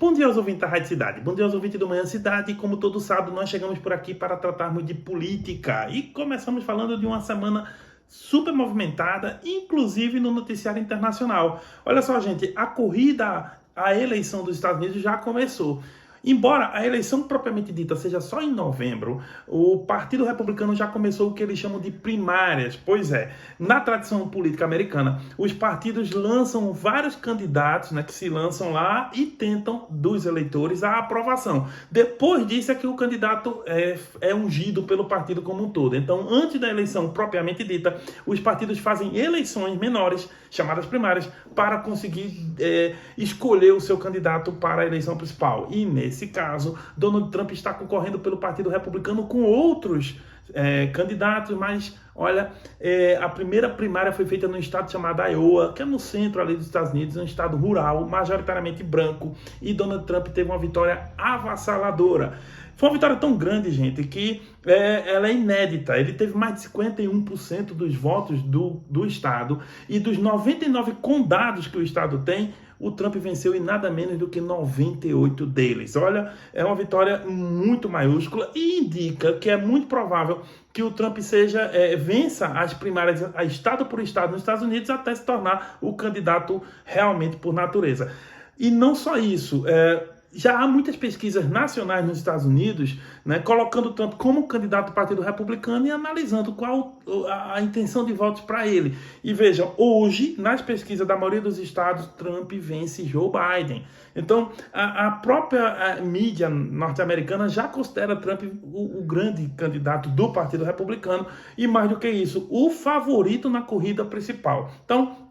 Bom dia aos ouvintes da Rádio Cidade, bom dia aos ouvintes do Manhã Cidade. Como todos sabem, nós chegamos por aqui para tratarmos de política e começamos falando de uma semana super movimentada, inclusive no noticiário internacional. Olha só, gente, a corrida à eleição dos Estados Unidos já começou. Embora a eleição propriamente dita seja só em novembro, o Partido Republicano já começou o que eles chamam de primárias. Pois é, na tradição política americana, os partidos lançam vários candidatos, que se lançam lá e tentam dos eleitores a aprovação. Depois disso é que o candidato é ungido pelo partido como um todo. Então, antes da eleição propriamente dita, os partidos fazem eleições menores, chamadas primárias, para conseguir escolher o seu candidato para a eleição principal. E nesse caso, Donald Trump está concorrendo pelo Partido Republicano com outros candidatos, mas olha, a primeira primária foi feita num estado chamado Iowa, que é no centro ali dos Estados Unidos, um estado rural, majoritariamente branco, e Donald Trump teve uma vitória avassaladora. Foi uma vitória tão grande, gente, que ela é inédita. Ele teve mais de 51% dos votos do estado, e dos 99 condados que o estado tem, o Trump venceu em nada menos do que 98 deles. Olha, é uma vitória muito maiúscula e indica que é muito provável que o Trump vença as primárias estado por estado nos Estados Unidos até se tornar o candidato realmente por natureza. E não só isso, já há muitas pesquisas nacionais nos Estados Unidos, colocando o Trump como candidato do Partido Republicano e analisando qual a intenção de votos para ele. E vejam, hoje, nas pesquisas da maioria dos estados, Trump vence Joe Biden. Então, a própria mídia norte-americana já considera Trump o grande candidato do Partido Republicano e, mais do que isso, o favorito na corrida principal. Então,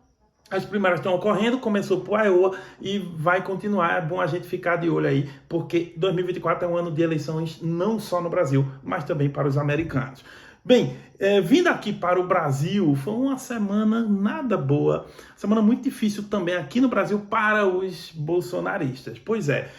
as primárias estão ocorrendo, começou por Iowa e vai continuar. É bom a gente ficar de olho aí, porque 2024 é um ano de eleições não só no Brasil, mas também para os americanos. Bem, vindo aqui para o Brasil, foi uma semana nada boa, semana muito difícil também aqui no Brasil para os bolsonaristas. Pois é,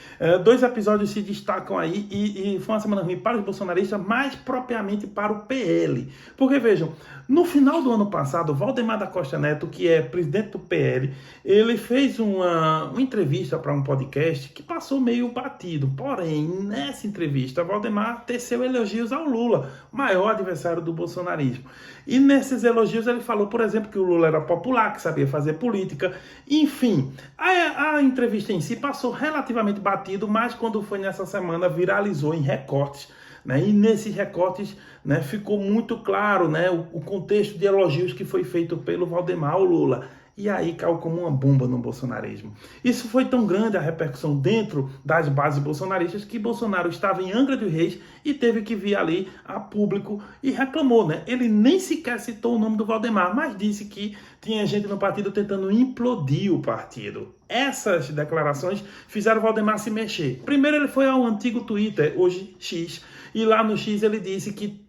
dois episódios se destacam aí e foi uma semana ruim para os bolsonaristas, mais propriamente para o PL. Porque vejam, no final do ano passado, Valdemar da Costa Neto, que é presidente do PL, ele fez uma entrevista para um podcast que passou meio batido. Porém, nessa entrevista, Valdemar teceu elogios ao Lula, maior adversário do bolsonarismo. E nesses elogios ele falou, por exemplo, que o Lula era popular, que sabia fazer política. Enfim, a entrevista em si passou relativamente batido, mas quando foi nessa semana viralizou em recortes. E nesses recortes ficou muito claro o contexto de elogios que foi feito pelo Valdemar ao Lula. E aí caiu como uma bomba no bolsonarismo. Isso foi tão grande a repercussão dentro das bases bolsonaristas que Bolsonaro estava em Angra dos Reis e teve que vir ali a público e reclamou. Ele nem sequer citou o nome do Valdemar, mas disse que tinha gente no partido tentando implodir o partido. Essas declarações fizeram o Valdemar se mexer. Primeiro ele foi ao antigo Twitter, hoje X, e lá no X ele disse que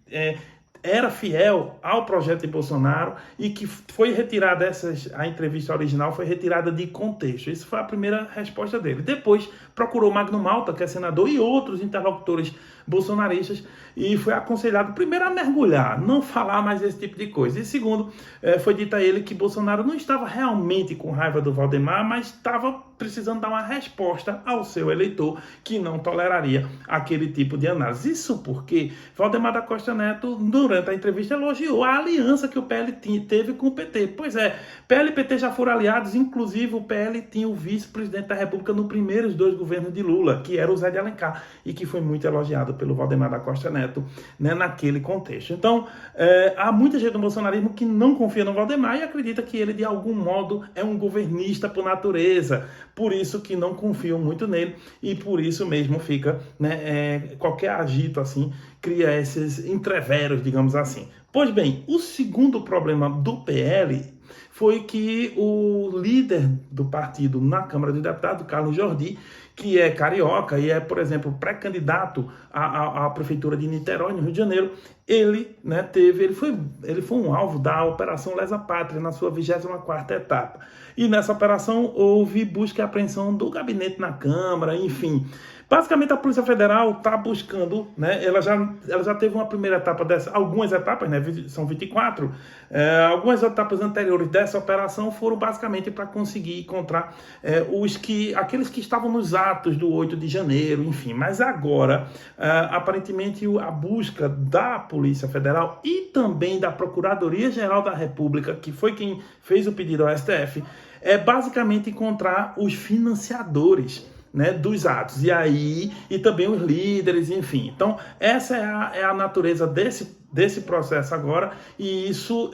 era fiel ao projeto de Bolsonaro e que foi retirada a entrevista original foi retirada de contexto. Isso foi a primeira resposta dele. Depois procurou Magno Malta, que é senador, e outros interlocutores bolsonaristas e foi aconselhado primeiro a mergulhar, não falar mais esse tipo de coisa. E segundo, foi dito a ele que Bolsonaro não estava realmente com raiva do Valdemar, mas estava precisando dar uma resposta ao seu eleitor que não toleraria aquele tipo de análise. Isso porque Valdemar da Costa Neto, durante a entrevista, elogiou a aliança que o PL teve com o PT. Pois é, PL e PT já foram aliados, inclusive o PL tinha o vice-presidente da República nos primeiros dois governos de Lula, que era o Zé de Alencar, e que foi muito elogiado pelo Valdemar da Costa Neto naquele contexto. Então, há muita gente do bolsonarismo que não confia no Valdemar e acredita que ele, de algum modo, é um governista por natureza, por isso que não confiam muito nele e por isso mesmo fica, qualquer agito assim, cria esses entreveros, digamos assim. Pois bem, o segundo problema do PL foi que o líder do partido na Câmara dos Deputados, Carlos Jordi, que é carioca e é, por exemplo, pré-candidato à Prefeitura de Niterói, no Rio de Janeiro, ele, né, ele foi um alvo da Operação Lesa Pátria na sua 24ª etapa. E nessa operação houve busca e apreensão do gabinete na Câmara, enfim. Basicamente a Polícia Federal está buscando, né, ela já teve uma primeira etapa dessa, algumas etapas, né, são 24, algumas etapas anteriores dessa operação foram basicamente para conseguir encontrar aqueles que estavam nos atos do 8 de janeiro, enfim. Mas agora, aparentemente, a busca da Polícia Federal e também da Procuradoria-Geral da República, que foi quem fez o pedido ao STF, é basicamente encontrar os financiadores, né, dos atos, e também os líderes, enfim. Então, essa é a natureza desse processo agora, e isso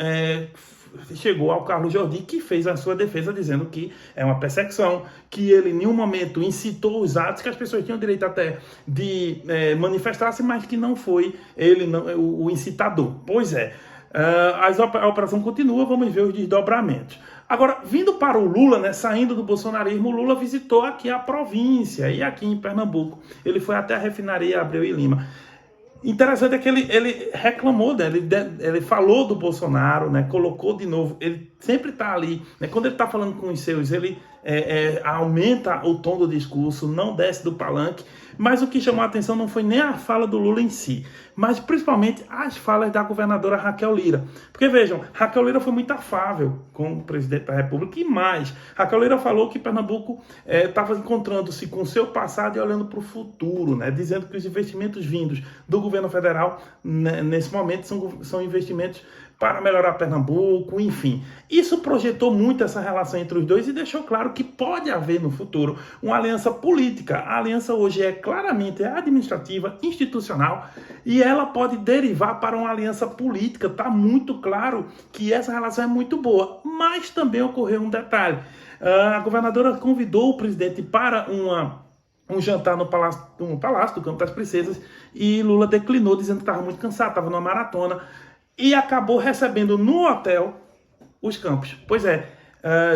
chegou ao Carlos Jordi, que fez a sua defesa dizendo que é uma perseguição, que ele em nenhum momento incitou os atos, que as pessoas tinham direito até de manifestar-se, mas que não foi ele o incitador. Pois é, a operação continua, vamos ver os desdobramentos. Agora, vindo para o Lula, né, saindo do bolsonarismo, o Lula visitou aqui a província, e aqui em Pernambuco. Ele foi até a refinaria Abreu e Lima. Interessante é que ele reclamou, né, ele falou do Bolsonaro, né, colocou de novo, ele sempre está ali, né, quando ele está falando com os seus, ele aumenta o tom do discurso, não desce do palanque, mas o que chamou a atenção não foi nem a fala do Lula em si, mas principalmente as falas da governadora Raquel Lira. Porque vejam, Raquel Lira foi muito afável com o presidente da República, e mais, Raquel Lira falou que Pernambuco estava encontrando-se com o seu passado e olhando para o futuro, né, dizendo que os investimentos vindos do governo federal, né, nesse momento, são investimentos para melhorar Pernambuco, enfim. Isso projetou muito essa relação entre os dois e deixou claro que pode haver no futuro uma aliança política. A aliança hoje é claramente administrativa, institucional, e ela pode derivar para uma aliança política. Está muito claro que essa relação é muito boa, mas também ocorreu um detalhe. A governadora convidou o presidente para um jantar no Palácio do Campo das Princesas, e Lula declinou, dizendo que estava muito cansado, estava numa maratona, e acabou recebendo no hotel os Campos. Pois é,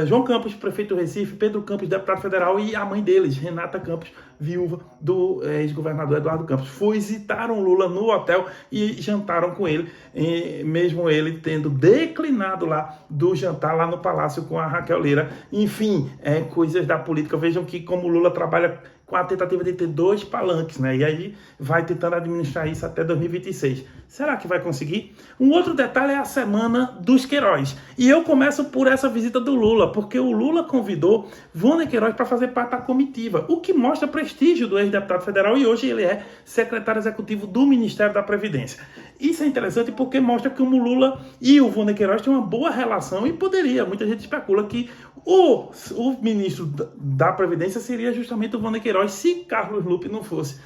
João Campos, prefeito do Recife, Pedro Campos, deputado federal, e a mãe deles, Renata Campos, viúva do ex-governador Eduardo Campos, visitaram Lula no hotel e jantaram com ele, mesmo ele tendo declinado lá do jantar lá no Palácio com a Raquel Lira. Enfim, coisas da política. Vejam que como Lula trabalha com a tentativa de ter dois palanques, né? E aí vai tentando administrar isso até 2026. Será que vai conseguir? Um outro detalhe é a semana dos Queiroz. E eu começo por essa visita do Lula, porque o Lula convidou Vônei Queiroz para fazer parte da comitiva, o que mostra prestígio do ex-deputado federal, e hoje ele é secretário executivo do Ministério da Previdência. Isso é interessante porque mostra que o Lula e o Vônei Queiroz têm uma boa relação, e poderia, muita gente especula que o ministro da Previdência seria justamente o Vônei Queiroz, se Carlos Lupe não fosse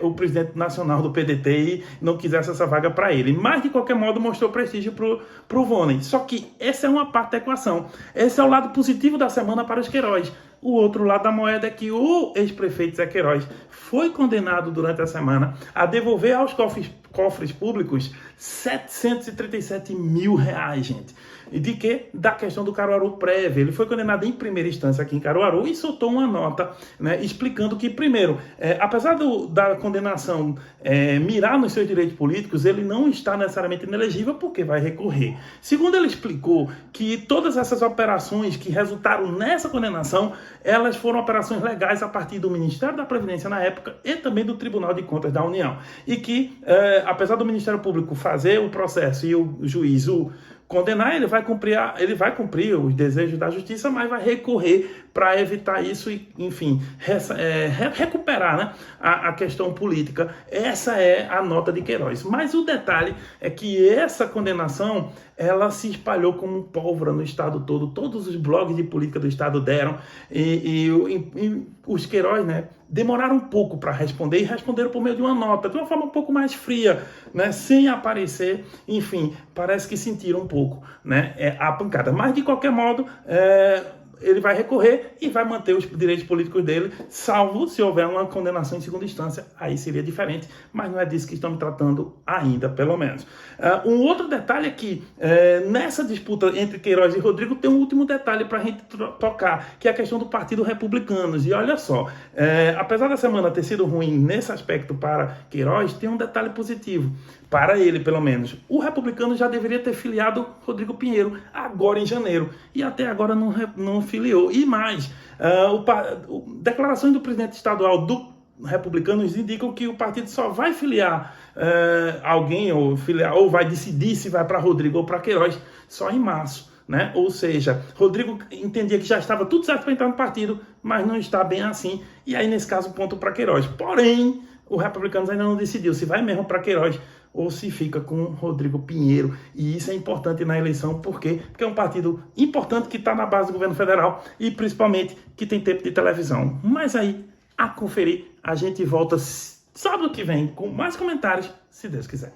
o presidente nacional do PDT e não quisesse essa vaga para ele. Mas, de qualquer modo, mostrou prestígio para o Vônei. Só que essa é uma parte da equação. Esse é o lado positivo da semana para os Queiroz. O outro lado da moeda é que o ex-prefeito Zé Queiroz foi condenado durante a semana a devolver aos cofres públicos 737 mil reais, gente. E de quê? Da questão do Caruaru prévio. Ele foi condenado em primeira instância aqui em Caruaru e soltou uma nota, né, explicando que, primeiro, apesar da condenação mirar nos seus direitos políticos, ele não está necessariamente inelegível porque vai recorrer. Segundo, ele explicou que todas essas operações que resultaram nessa condenação, elas foram operações legais a partir do Ministério da Previdência na época e também do Tribunal de Contas da União. E que, apesar do Ministério Público fazer o processo e o juiz condenar, ele vai cumprir os desejos da justiça, mas vai recorrer para evitar isso e, enfim, recuperar, né, a questão política. Essa é a nota de Queiroz. Mas o detalhe é que essa condenação, ela se espalhou como pólvora no estado todo. Todos os blogs de política do estado deram, e os Queiroz, né, demoraram um pouco para responder, e responderam por meio de uma nota, de uma forma um pouco mais fria, né, sem aparecer. Enfim, parece que sentiram um pouco, né, a pancada. Mas, de qualquer modo, ele vai recorrer e vai manter os direitos políticos dele, salvo se houver uma condenação em segunda instância, aí seria diferente, mas não é disso que estamos tratando ainda, pelo menos. Um outro detalhe é que nessa disputa entre Queiroz e Rodrigo tem um último detalhe para a gente tocar, que é a questão do Partido Republicanos. E olha só, apesar da semana ter sido ruim nesse aspecto para Queiroz, tem um detalhe positivo, para ele pelo menos. O Republicano já deveria ter filiado Rodrigo Pinheiro agora em janeiro, e até agora não filiou. E mais, declarações do presidente estadual do Republicanos indicam que o partido só vai filiar alguém, ou vai decidir se vai para Rodrigo ou para Queiroz só em março, né? Ou seja, Rodrigo entendia que já estava tudo certo para entrar no partido, mas não está bem assim, e aí nesse caso ponto para Queiroz. Porém, o Republicanos ainda não decidiu se vai mesmo para Queiroz ou se fica com Rodrigo Pinheiro. E isso é importante na eleição, por quê? Porque é um partido importante que está na base do governo federal e principalmente que tem tempo de televisão. Mas aí, a conferir, a gente volta sábado que vem com mais comentários, se Deus quiser.